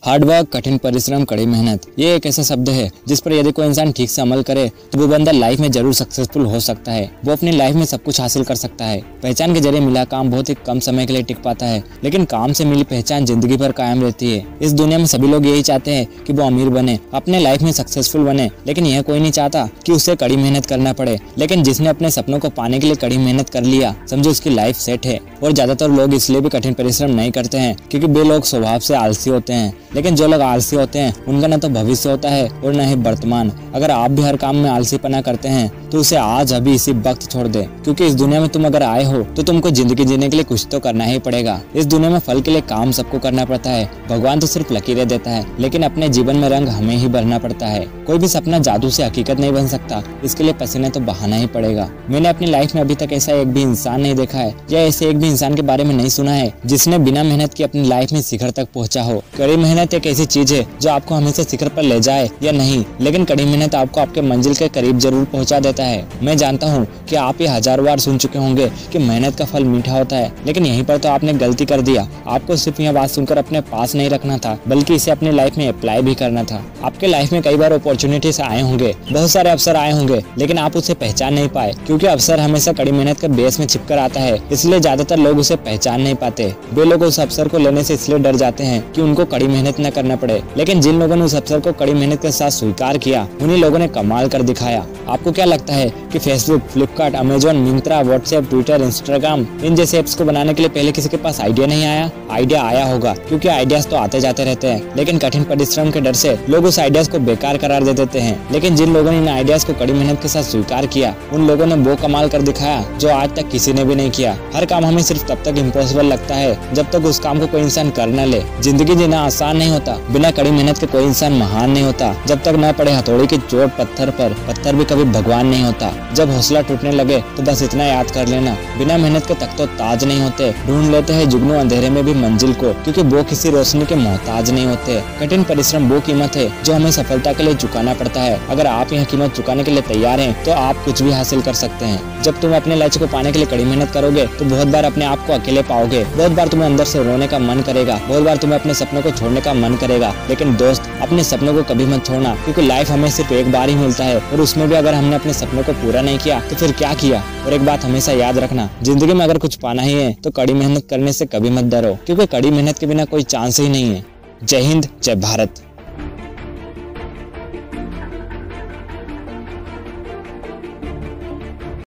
Hard work, कठिन परिश्रम, कड़ी मेहनत, ये एक ऐसा शब्द है जिस पर यदि कोई इंसान ठीक से अमल करे तो वो बंदा लाइफ में जरूर सक्सेसफुल हो सकता है। वो अपनी लाइफ में सब कुछ हासिल कर सकता है। पहचान के जरिए मिला काम बहुत ही कम समय के लिए टिक पाता है, लेकिन काम से मिली पहचान जिंदगी भर कायम रहती है। इस दुनिया में सभी लोग यही चाहते हैं कि वो अमीर बने, अपने लाइफ में सक्सेसफुल बने, लेकिन यह कोई नहीं चाहता कि उसे कड़ी मेहनत करना पड़े। लेकिन जिसने अपने सपनों को पाने के लिए कड़ी मेहनत कर लिया, समझो उसकी लाइफ सेट है। और ज्यादातर लोग इसलिए भी कठिन परिश्रम नहीं करते हैं क्योंकि वे लोग स्वभाव से आलसी होते हैं। लेकिन जो लोग आलसी होते हैं उनका न तो भविष्य होता है और न ही वर्तमान। अगर आप भी हर काम में आलसीपना करते हैं तो उसे आज अभी इसी वक्त छोड़ दे, क्योंकि इस दुनिया में तुम अगर आए हो तो तुमको जिंदगी जीने के लिए कुछ तो करना ही पड़ेगा। इस दुनिया में फल के लिए काम सबको करना पड़ता है। भगवान तो सिर्फ लकीरें देता है, लेकिन अपने जीवन में रंग हमें ही भरना पड़ता है। कोई भी सपना जादू से हकीकत नहीं बन सकता, इसके लिए पसीने तो बहाना ही पड़ेगा। मैंने अपनी लाइफ में अभी तक ऐसा एक भी इंसान नहीं देखा है या ऐसे एक भी इंसान के बारे में नहीं सुना है जिसने बिना मेहनत की अपनी लाइफ में शिखर तक पहुंचा हो। कड़ी मेहनत एक ऐसी चीज है जो आपको हमेशा शिखर पर ले जाए या नहीं, लेकिन कड़ी मेहनत आपको आपके मंजिल के करीब जरूर पहुंचा देता है। मैं जानता हूँ कि आप ये हजारों बार सुन चुके होंगे कि मेहनत का फल मीठा होता है, लेकिन यहीं पर तो आपने गलती कर दिया। आपको सिर्फ यह बात सुनकर अपने पास नहीं रखना था, बल्कि इसे अपनी लाइफ में अप्लाई भी करना था। आपके लाइफ में कई बार अपॉर्चुनिटीज आए होंगे, बहुत सारे अवसर आए होंगे, लेकिन आप उसे पहचान नहीं पाए, क्योंकि अवसर हमेशा कड़ी मेहनत के बेस में छिपकर आता है। इसलिए ज्यादातर लोग उसे पहचान नहीं पाते। वे लोग उस अवसर को लेने से इसलिए डर जाते हैं कि उनको कड़ी मेहनत न करना पड़े। लेकिन जिन लोगों ने उस अवसर को कड़ी मेहनत के साथ स्वीकार किया, उन्हीं लोगों ने कमाल कर दिखाया। आपको क्या लगता है कि Facebook, Flipkart, Amazon, Myntra, WhatsApp, Twitter, Instagram, इन जैसे एप्स को बनाने के लिए पहले किसी के पास आइडिया नहीं आया? आइडिया आया होगा, क्योंकि आइडियाज तो आते जाते रहते हैं, लेकिन कठिन परिश्रम के डर से लोग उस आइडियाज को बेकार करार दे देते हैं। लेकिन जिन लोगों ने इन आइडियाज को कड़ी मेहनत के साथ स्वीकार किया, उन लोगों ने वो कमाल कर दिखाया जो आज तक किसी ने भी नहीं किया। हर काम हमें सिर्फ तब तक इम्पॉसिबल लगता है जब तक उस काम को कोई इंसान कर न ले। जिंदगी जीना आसान नहीं होता, बिना कड़ी मेहनत के कोई इंसान महान नहीं होता। जब तक न पड़े हथौड़ी की चोट पत्थर पर, पत्थर भी कभी भगवान नहीं होता। जब हौसला टूटने लगे तो बस इतना याद कर लेना, बिना मेहनत के तख्तो ताज नहीं होते। ढूंढ लेते हैं जुगनू अंधेरे में भी मंजिल को, क्योंकि वो किसी रोशनी के मोहताज नहीं होते। कठिन परिश्रम वो कीमत है जो हमें सफलता के लिए चुकाना पड़ता है। अगर आप यह कीमत चुकाने के लिए तैयार हैं तो आप कुछ भी हासिल कर सकते हैं। जब तुम अपने लक्ष्य को पाने के लिए कड़ी मेहनत करोगे तो बहुत बार अपने आप को अकेले पाओगे। बहुत बार तुम्हें अंदर से रोने का मन करेगा, बहुत बार तुम्हें अपने सपनों को छोड़ने का मन करेगा। लेकिन दोस्त, अपने सपनों को कभी मत छोड़ना, क्योंकि लाइफ हमें सिर्फ एक बार ही मिलता है, और उसमें भी अगर हमने अपने सपनों को पूरा नहीं किया तो फिर क्या किया। और एक बात हमेशा याद रखना, जिंदगी में अगर कुछ पाना ही है तो कड़ी मेहनत करने से कभी मत डरो, क्योंकि कड़ी मेहनत के बिना कोई चांस ही नहीं है। जय हिंद, जय भारत।